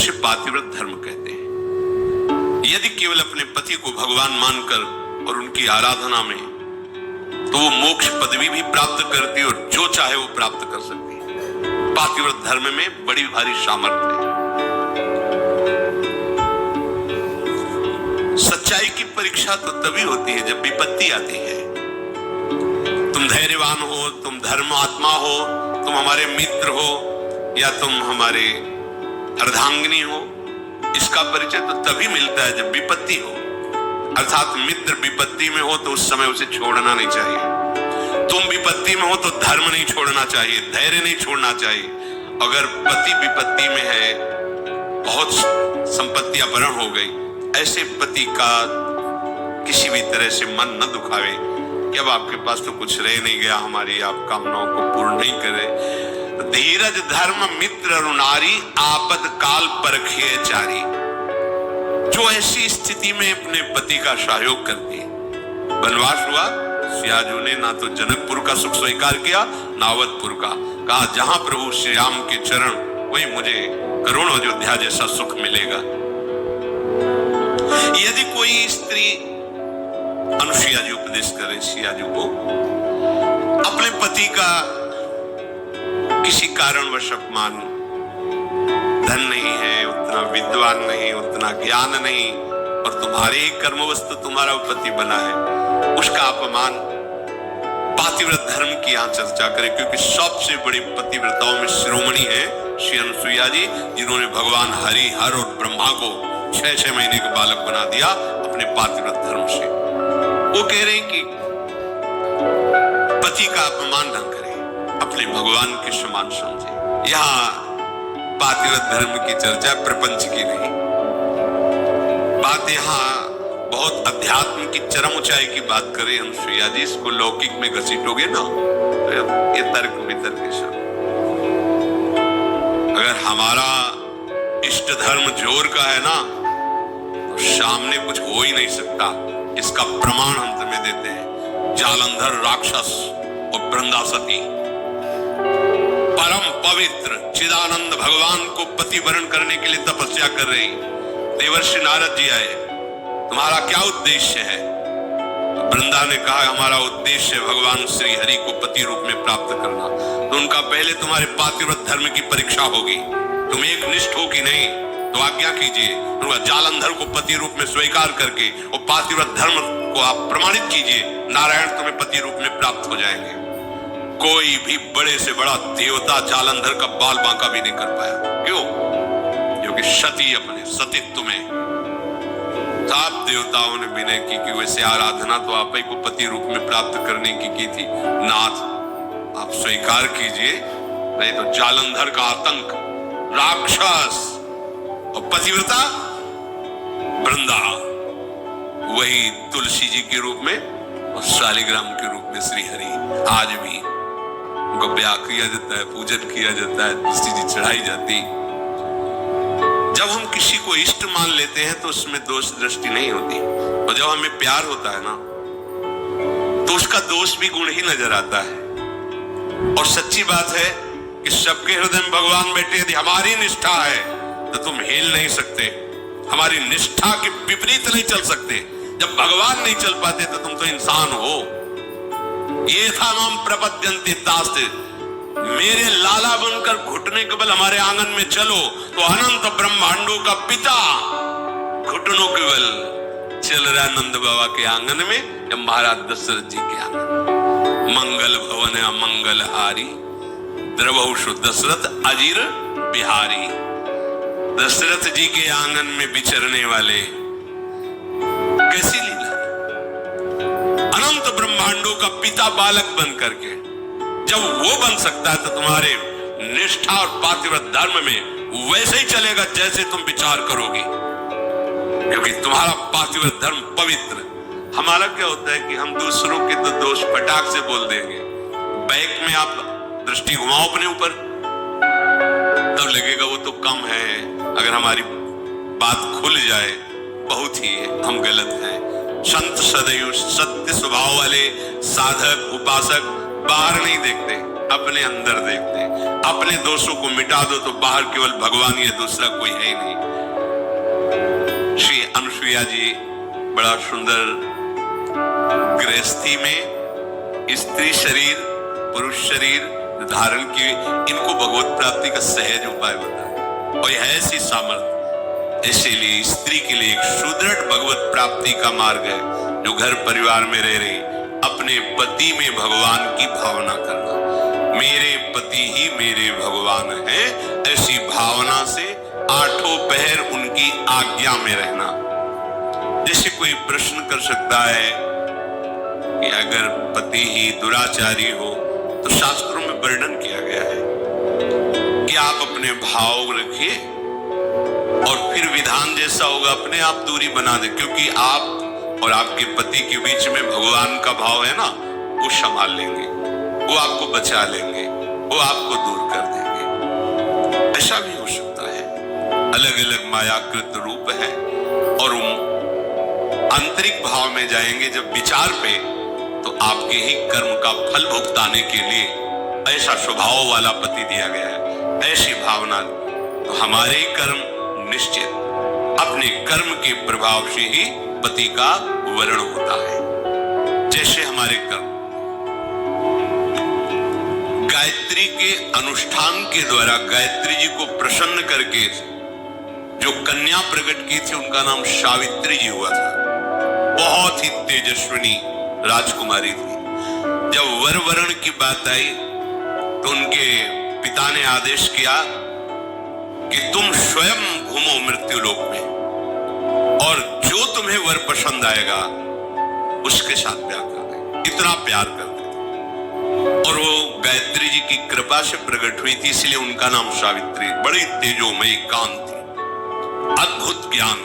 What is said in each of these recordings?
उसे पातिव्रत धर्म कहते हैं। यदि केवल अपने पति को भगवान मानकर और उनकी आराधना में, तो वो मोक्ष पदवी भी प्राप्त करती और जो चाहे वो प्राप्त कर सकती है। पातिव्रत धर्म में बड़ी भारी सामर्थ्य है। सच्चाई की परीक्षा तो तभी होती है जब विपत्ति आती है। तुम धैर्यवान हो, तुम धर्मात्मा हो, तुम हमारे मित्र हो या तुम हमारे अर्धांगिनी हो, इसका परिचय तो तभी मिलता है जब विपत्ति हो। अर्थात मित्र विपत्ति में हो तो उस समय उसे छोड़ना नहीं चाहिए। तुम विपत्ति में हो तो धर्म नहीं छोड़ना चाहिए, धैर्य नहीं छोड़ना चाहिए। अगर पति विपत्ति में है, बहुत संपत्ति अपहरण हो गई, ऐसे पति का किसी भी तरह से मन न दुखावे कि अब आपके पास तो कुछ रह नहीं गया, हमारी आप कामनाओं को पूर्ण नहीं करे। धीरज धर्म मित्र रुनारी, आपद काल परखिए चारी। जो ऐसी स्थिति में अपने पति का सहयोग करती है। वनवास हुआ, सियाजू ने ना तो जनकपुर का सुख स्वीकार किया ना अवधपुर का। कहा जहां प्रभु श्री राम के चरण, वही मुझे करोड़ों अयोध्या जैसा सुख मिलेगा। यदि कोई स्त्री, अनुसुईया जी उपदेश करे सियाजू को, अपने पति का किसी कारणवश अपमान, धन नहीं है, उतना विद्वान नहीं, उतना ज्ञान नहीं, और तुम्हारे ही कर्मवस्तु तुम्हारा पति बना है, उसका अपमान, पातिव्रत धर्म की यहां चर्चा करें। क्योंकि सबसे बड़ी पतिव्रताओं में शिरोमणि है श्री अनुसुईया जी, जिन्होंने भगवान हरि, हर और ब्रह्मा को 6-6 महीने के बालक बना दिया अपने पातिव्रत धर्म से। वो कह रहे हैं कि पति का अपमान न करें, अपने भगवान के समान समझे। यहाँ पातिव्रत धर्म की चर्चा प्रपंच की नहीं। बात यहाँ बहुत अध्यात्म की चरम ऊंचाई की बात करें अनुसुईया जी, इसको लौकिक में घसीटोगे ना तो ये तर्क वितर्क के सब। अगर हमारा इष्ट धर्म जोर का है ना, तो सामने कुछ हो ही नहीं सकता। इसका प्रमाण हम तुम्हें देते हैं। जालंधर राक्षस और वृंदासती परम पवित्र चिदानंद भगवान को पति वरण करने के लिए तपस्या कर रही। देवर्षि नारद जी आए, तुम्हारा क्या उद्देश्य है? तो वृंदा ने कहा हमारा उद्देश्य है भगवान श्री हरि को पति रूप में प्राप्त करना। तो उनका पहले तुम्हारे पातिव्रत धर्म की परीक्षा होगी, तुम एक निष्ठ हो कि नहीं, तो आज्ञा कीजिए। उनका जालंधर को पति रूप में स्वीकार करके और पातिव्रत धर्म को आप प्रमाणित कीजिए, नारायण तुम्हें पति रूप में प्राप्त हो जाएंगे। कोई भी बड़े से बड़ा देवता जालंधर का बाल बांका भी नहीं कर पाया। क्यों? क्योंकि सती अपने सतीत्व में सब देवताओं ने विनय की कि वैसे आराधना तो आप ही को पति रूप में प्राप्त करने की थी। नाथ आप स्वीकार कीजिए, नहीं तो जालंधर का आतंक, राक्षस और पतिव्रता वृंदा, वही तुलसी जी के रूप में और शालिग्राम के रूप में श्री हरि। आज भी उनको ब्याह किया जाता है, पूजन किया जाता है, तुलसी जी चढ़ाई जाती। जब हम किसी को इष्ट मान लेते हैं तो उसमें दोष दृष्टि नहीं होती, और जब हमें प्यार होता है ना, तो उसका दोष भी गुण ही नजर आता है। और सच्ची बात है कि सबके हृदय में भगवान बैठे। यदि हमारी निष्ठा है तो तुम हिल नहीं सकते, हमारी निष्ठा के विपरीत नहीं चल सकते। जब भगवान नहीं चल पाते तो तुम तो इंसान हो। ये था नाम प्रपद्यन्ते तास्ते, मेरे लाला बनकर घुटने के बल हमारे आंगन में चलो तो अनंत ब्रह्मांडों का पिता घुटनों के बल चल रहा नंद बाबा के आंगन में या महाराज दशरथ जी के आंगन। मंगल भवन अमंगल हारी, द्रवहुषु दशरथ अजीर बिहारी। दशरथ जी के आंगन में विचरने वाले, कैसी लीला! अनंत ब्रह्मांडों का पिता बालक बन करके जब वो बन सकता है तो तुम्हारे निष्ठा और पातिव्रत धर्म में वैसे ही चलेगा जैसे तुम विचार करोगे, क्योंकि तुम्हारा पातिव्रत धर्म पवित्र। हमारा क्या होता है कि हम दूसरों के तो दोष फटाक से बोल देंगे। बैक में आप दृष्टि घुमाओ अपने ऊपर, तब लगेगा वो तो कम है। अगर हमारी बात खुल जाए बहुत ही हम गलत हैं। संत सदैव सत्य स्वभाव वाले साधक उपासक बाहर नहीं देखते, अपने अंदर देखते हैं। अपने दोषों को मिटा दो तो बाहर केवल भगवान ही है, दूसरा कोई है ही नहीं। श्री अनुसुईया जी बड़ा सुंदर गृहस्थी में स्त्री शरीर पुरुष शरीर धारण की, इनको भगवत प्राप्ति का सहज उपाय बताया और यह ऐसी सामर्थ्य। इसीलिए स्त्री के लिए एक सुदृढ़ भगवत प्राप्ति का मार्ग है, जो घर परिवार में रह रही अपने पति में भगवान की भावना करना। मेरे पति ही मेरे भगवान हैं, ऐसी भावना से आठों पहर उनकी आज्ञा में रहना। जैसे कोई प्रश्न कर सकता है कि अगर पति ही दुराचारी हो तो शास्त्रों में वर्णन किया गया है कि आप अपने भाव रखिए और फिर विधान जैसा होगा अपने आप दूरी बना दे, क्योंकि आप और आपके पति के बीच में भगवान का भाव है ना, वो संभाल लेंगे, वो आपको बचा लेंगे, वो आपको दूर कर देंगे। ऐसा भी हो सकता है। अलग अलग मायाकृत रूप है और आंतरिक भाव में जाएंगे जब विचार पे, तो आपके ही कर्म का फल भुगताने के लिए ऐसा स्वभाव वाला पति दिया गया है, ऐसी भावना। तो हमारे कर्म निश्चित अपने कर्म के प्रभाव से ही पति का वर्ण होता है। जैसे हमारे कर्म गायत्री के अनुष्ठान के द्वारा गायत्री जी को प्रसन्न करके जो कन्या प्रकट की थी, उनका नाम सावित्री जी हुआ था। बहुत ही तेजस्विनी राजकुमारी थी। जब वर वरण की बात आई तो उनके पिता ने आदेश किया कि तुम स्वयं घूमो मृत्यु लोक में और जो तुम्हें वर पसंद आएगा उसके साथ प्यार कर दे। इतना प्यार करते थे और वो गायत्री जी की कृपा से प्रकट हुई थी, इसलिए उनका नाम सावित्री। बड़ी तेजोमयी कांति, अद्भुत ज्ञान,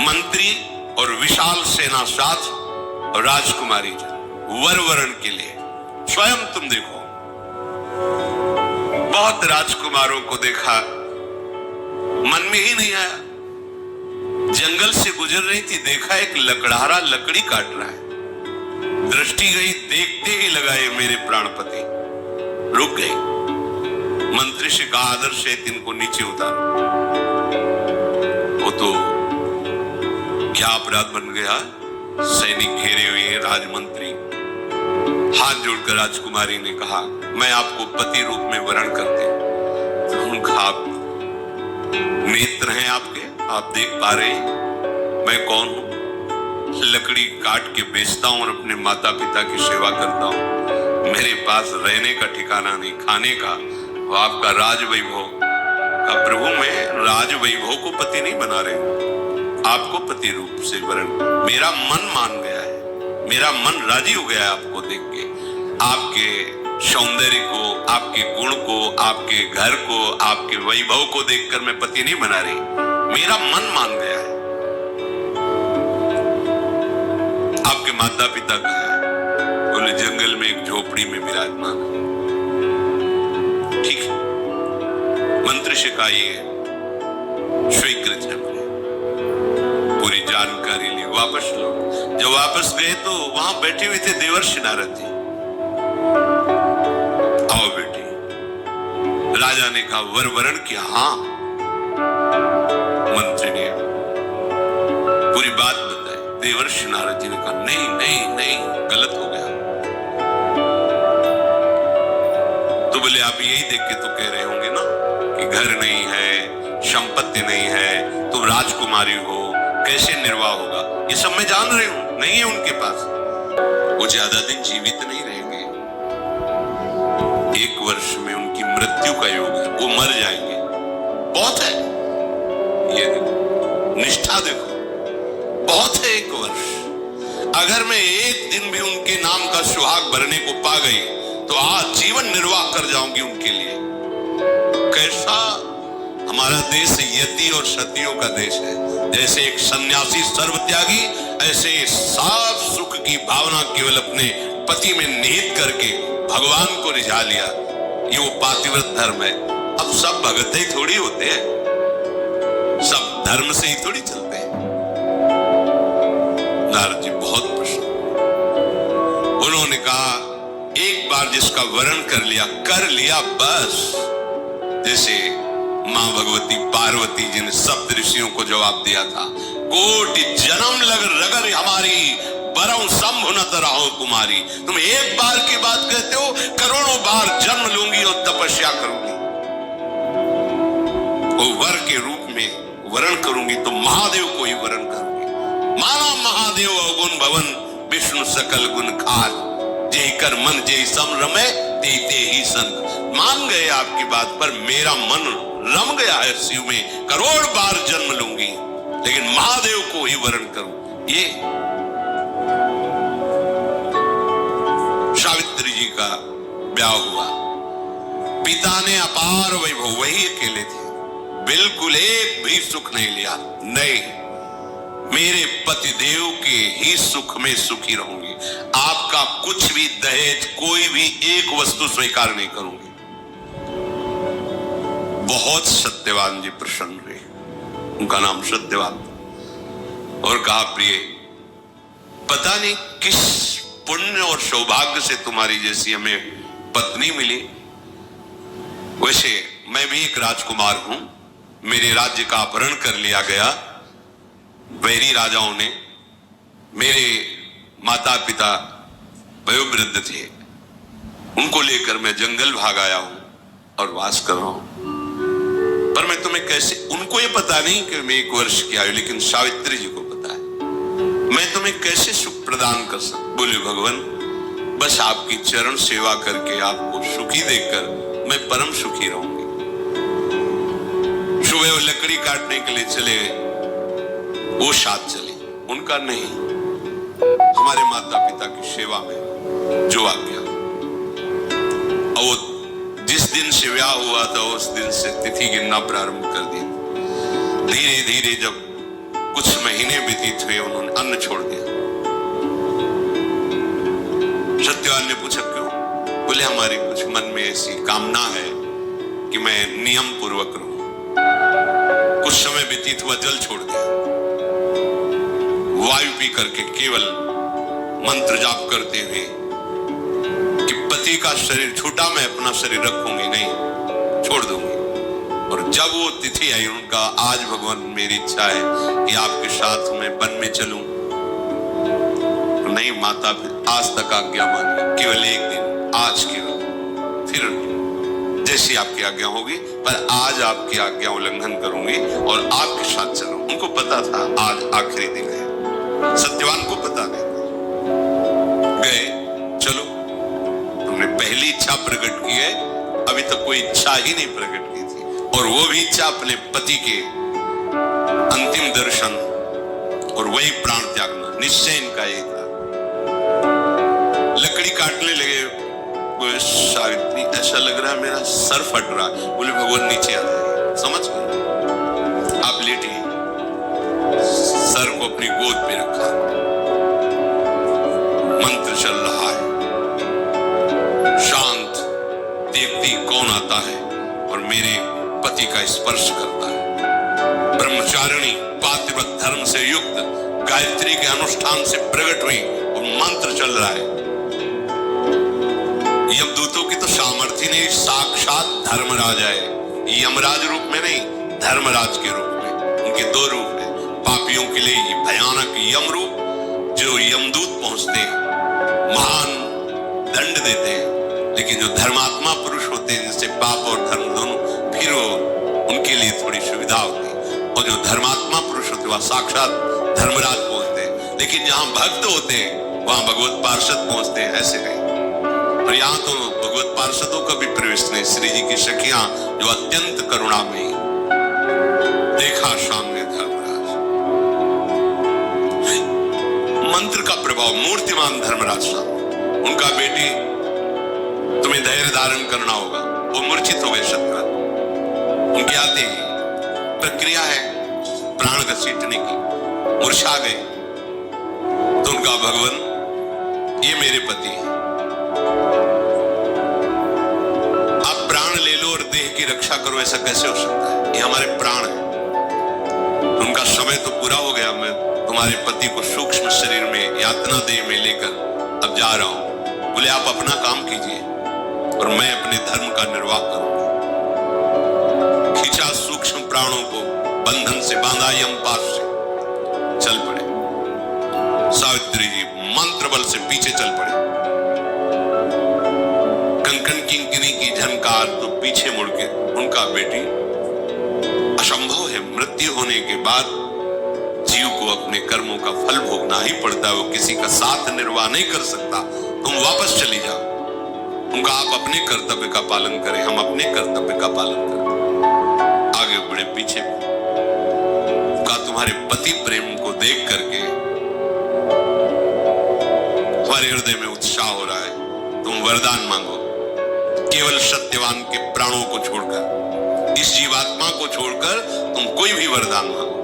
मंत्री और विशाल सेना साथ और राजकुमारी वर वरण के लिए। स्वयं तुम देखो, बहुत राजकुमारों को देखा, मन में ही नहीं आया। जंगल से गुजर रही थी, देखा एक लकड़हारा लकड़ी काट रहा है, दृष्टि गई, देखते ही लगा ये मेरे प्राणपति। रुक गई। मंत्री से कहा आदर से इनको नीचे उतारो। वो तो क्या अपराध बन गया, सैनिक घेरे हुए हैं, राजमंत्री। हाथ जोड़कर राजकुमारी ने कहा मैं आपको पति रूप में वरण करते। तो उनका नेत्र हैं आपके, आप देख पा रहे हैं मैं कौन हूं। लकड़ी काट के बेचता हूं और अपने माता पिता की सेवा करता हूं। मेरे पास रहने का ठिकाना नहीं, खाने का। वो आपका राज वैभव का प्रभु, मैं राज वैभव को पति नहीं बना रहे हूं, आपको पति रूप से वरण। मेरा मन मान गया है, मेरा मन राजी हो गया है आपको देख के, आपके सौंदर्य को, आपके गुण को, आपके घर को, आपके वैभव को देखकर मैं पति नहीं बना रही, मेरा मन मान गया है। आपके माता पिता कहाँ है? बोले जंगल में एक झोपड़ी में विराजमान। ठीक है, मंत्री से कहा ये स्वीकृत है, पूरी जानकारी ली, वापस लौट। जब वापस गए तो वहां बैठे हुए थे देवर्षि नारद जी। आओ बेटी। राजा ने कहा वर वरण किया? हाँ। मंत्री ने पूरी बात बताई। देवर्षि नारद जी ने कहा नहीं नहीं नहीं, गलत हो गया। तो बोले आप यही देख के तो कह रहे होंगे ना कि घर नहीं है, संपत्ति नहीं है, तुम राजकुमारी हो, कैसे निर्वाह होगा? ये सब मैं जान रही हूं, नहीं है उनके पास। वो ज्यादा दिन जीवित नहीं रहेंगे, 1 वर्ष में उनकी मृत्यु का योग है, वो मर जाएंगे। बहुत है, ये देखो निष्ठा देखो, बहुत है 1 वर्ष। अगर मैं एक दिन भी उनके नाम का सुहाग भरने को पा गई तो आज जीवन निर्वाह कर जाऊंगी उनके लिए। कैसा हमारा देश यति और सतियों का देश है। जैसे एक सन्यासी सर्वत्यागी, ऐसे साफ सुख की भावना केवल अपने पति में निहित करके भगवान को रिझा लिया। ये वो पातिव्रत धर्म है। अब सब भगत ही थोड़ी होते हैं, सब धर्म से ही थोड़ी चलते हैं। नारद जी बहुत प्रसन्न। उन्होंने कहा एक बार बार जिसका वर्ण कर लिया बस। जैसे मां भगवती पार्वती जी ने सप्त ऋषियों को जवाब दिया था, कोटि जन्म रगर हमारी बरौ संभु न तरहो कुमारी। तुम एक बार की बात कहते हो, करोड़ों बार जन्म लूंगी और तपस्या करूंगी, वो वर के रूप में वरण करूंगी तो महादेव को ही वरण करूंगी। माना महादेव अवगुण भवन विष्णु सकल गुण खाल, जय कर मन जय सम रमे ते ही सन। मान गए आपकी बात पर, मेरा मन रम गया है शिव में, करोड़ बार जन्म लूंगी लेकिन महादेव को ही वरण करूं। ये सावित्री जी का ब्याह हुआ, पिता ने अपार वैभव, वही अकेले थे, बिल्कुल एक भी सुख नहीं लिया। नहीं, मेरे पति देव के ही सुख में सुखी रहूंगी, आपका कुछ भी दहेज कोई भी एक वस्तु स्वीकार नहीं करूंगी। बहुत सत्यवान जी प्रसन्न हुए, उनका नाम सत्यवान, और कहा प्रिय, पता नहीं किस पुण्य और सौभाग्य से तुम्हारी जैसी हमें पत्नी मिली। वैसे मैं भी एक राजकुमार हूं, मेरे राज्य का अपहरण कर लिया गया वैरी राजाओं ने। मेरे माता पिता वयोवृद्ध थे, उनको लेकर मैं जंगल भाग आया हूं और वास कर रहा हूं। पर मैं तुम्हें कैसे, उनको ये पता नहीं कि मैं 1 वर्ष की आयु, लेकिन सावित्री जी को पता है, मैं तुम्हें कैसे सुख प्रदान कर सकता। बोले भगवान, बस आपकी चरण सेवा करके आपको सुखी देखकर मैं परम सुखी रहूंगी। सुबह वो लकड़ी काटने के लिए चले, वो साथ चले, उनका नहीं, हमारे माता पिता की सेवा में जो आज्ञा। और जिस दिन से ब्याह हुआ था उस दिन से तिथि गिनना प्रारंभ कर दी। धीरे धीरे जब कुछ महीने व्यतीत हुए, उन्होंने अन्न छोड़ दिया। सत्यवान ने पूछा क्यों? बोले हमारी कुछ मन में ऐसी कामना है कि मैं नियम पूर्वक रहूं। कुछ समय व्यतीत हुआ, जल छोड़ दिया, वायु पी करके केवल मंत्र जाप करते हुए कि पति का शरीर छूटा, मैं अपना शरीर रखूंगी नहीं, छोड़ दूंगी। और जब वो तिथि आई, उनका आज भगवान मेरी इच्छा है कि आपके साथ मैं वन में चलूं। नहीं माता, आज तक आज्ञा मानी, केवल एक दिन, आज केवल, फिर जैसी आपकी आज्ञा होगी, पर आज आपकी आज्ञा उल्लंघन करूंगी और आपके साथ चलूं। उनको पता था आज आखिरी दिन है, सत्यवान को पता नहीं। गए, चलो, तुमने पहली इच्छा प्रकट की है, अभी तक कोई इच्छा ही नहीं प्रकट की थी, और वो भी इच्छा अपने पति के अंतिम दर्शन और वही प्राण त्यागना, निश्चय इनका ये था। लकड़ी काटने लगे, सावित्री ऐसा लग रहा है मेरा सर फट रहा। बोले भगवान नीचे आ जाए, समझ गए, आप लेटिए, सर को अपनी गोद पे रखा, मंत्र चल रहा है, शांत, देखती कौन आता है और मेरे पति का स्पर्श करता है। ब्रह्मचारिणी पातिव्रत धर्म से युक्त गायत्री के अनुष्ठान से प्रकट हुई और मंत्र चल रहा है। यमदूतों की तो सामर्थ्य नहीं, साक्षात धर्मराज है, यमराज रूप में नहीं, धर्मराज के रूप में। उनके 2 रूप हैं, पापियों के लिए भयानक यम रूप, जो यमदूत पहुंचते हैं, महान दंड देते हैं, लेकिन जो धर्मात्मा पुरुष होते हैं, जिससे पाप और धर्म दोनों, फिर वो उनके लिए थोड़ी सुविधा होती है। और जो धर्मात्मा पुरुष होते हैं वह साक्षात धर्मराज पहुंचते हैं, लेकिन जहां भक्त होते हैं वहां भगवत पार्षद पहुंचते हैं, ऐसे नहीं। और यहाँ तो भगवत पार्षदों का भी प्रवेश नहीं। श्री जी की सखियां जो अत्यंत करुणामयी, देखा सामने धर्मराज, मंत्र का प्रभाव, मूर्तिमान धर्मराज साहब, उनका बेटी तुम्हें धैर्य धारण करना होगा, वो मूर्छित हो गए सत्यवान। उनके आते ही प्रक्रिया है प्राण घसीटने की, मूर्छा गए। तो उनका भगवान, ये मेरे पति है, आप प्राण ले लो और देह की रक्षा करो, ऐसा कैसे हो सकता है? ये हमारे प्राण है। उनका समय तो पूरा हो गया, मैं तुम्हारे पति को सूक्ष्म शरीर में यातना देह में लेकर अब जा रहा हूं। बोले आप अपना काम कीजिए, और मैं अपने धर्म का निर्वाह करूंगा। खींचा सूक्ष्म प्राणों को, बंधन से बांधा यम पाश से, चल पड़े। सावित्री जी मंत्र बल से पीछे चल पड़े। कंकन किंकिनी की झनकार तो पीछे मुड़ के, उनका बेटी असंभव है, मृत्यु होने के बाद जीव को अपने कर्मों का फल भोगना ही पड़ता है, वो किसी का साथ निर्वाह नहीं कर सकता। तुम वापस चली जाओ। उनका आप अपने कर्तव्य का पालन करें, हम अपने कर्तव्य का पालन करें। आगे बढ़े, पीछे का तुम्हारे पति प्रेम को देख करके हमारे हृदय में उत्साह हो रहा है। तुम वरदान मांगो, केवल सत्यवान के प्राणों को छोड़कर, इस जीवात्मा को छोड़कर तुम कोई भी वरदान मांगो।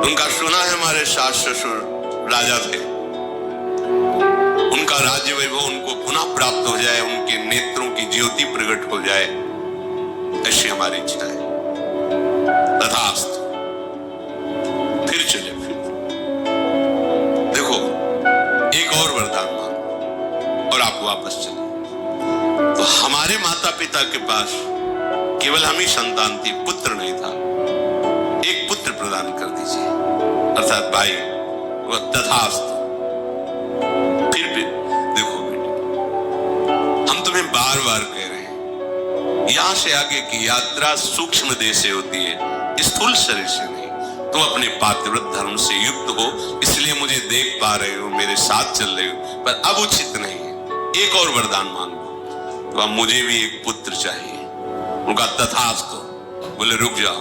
उनका सुना है हमारे सास ससुर राजा थे, उनका राज्य वैभव उनको पुनः प्राप्त हो जाए, उनके नेत्रों की ज्योति प्रकट हो जाए, ऐसी हमारी इच्छा है। तथास्तु। फिर चले, फिर देखो एक और वरदान मांगो और आप वापस चले। तो हमारे माता पिता के पास केवल हम ही संतान थी, पुत्र नहीं था। एक पुत्र प्रदान कर दीजिए, अर्थात भाई। वो तथास्तु। फिर भी देखो बेटी, हम तुम्हें बार बार कह रहे हैं, यहां से आगे की यात्रा सूक्ष्म देह से होती है, स्थूल शरीर से नहीं। तुम अपने पातिव्रत धर्म से युक्त हो, इसलिए मुझे देख पा रहे हो, मेरे साथ चल रहे हो, पर अब उचित नहीं है। एक और वरदान मांग लो। तो अब मुझे भी एक पुत्र चाहिए। उनका तथास्तु। बोले रुक जाओ,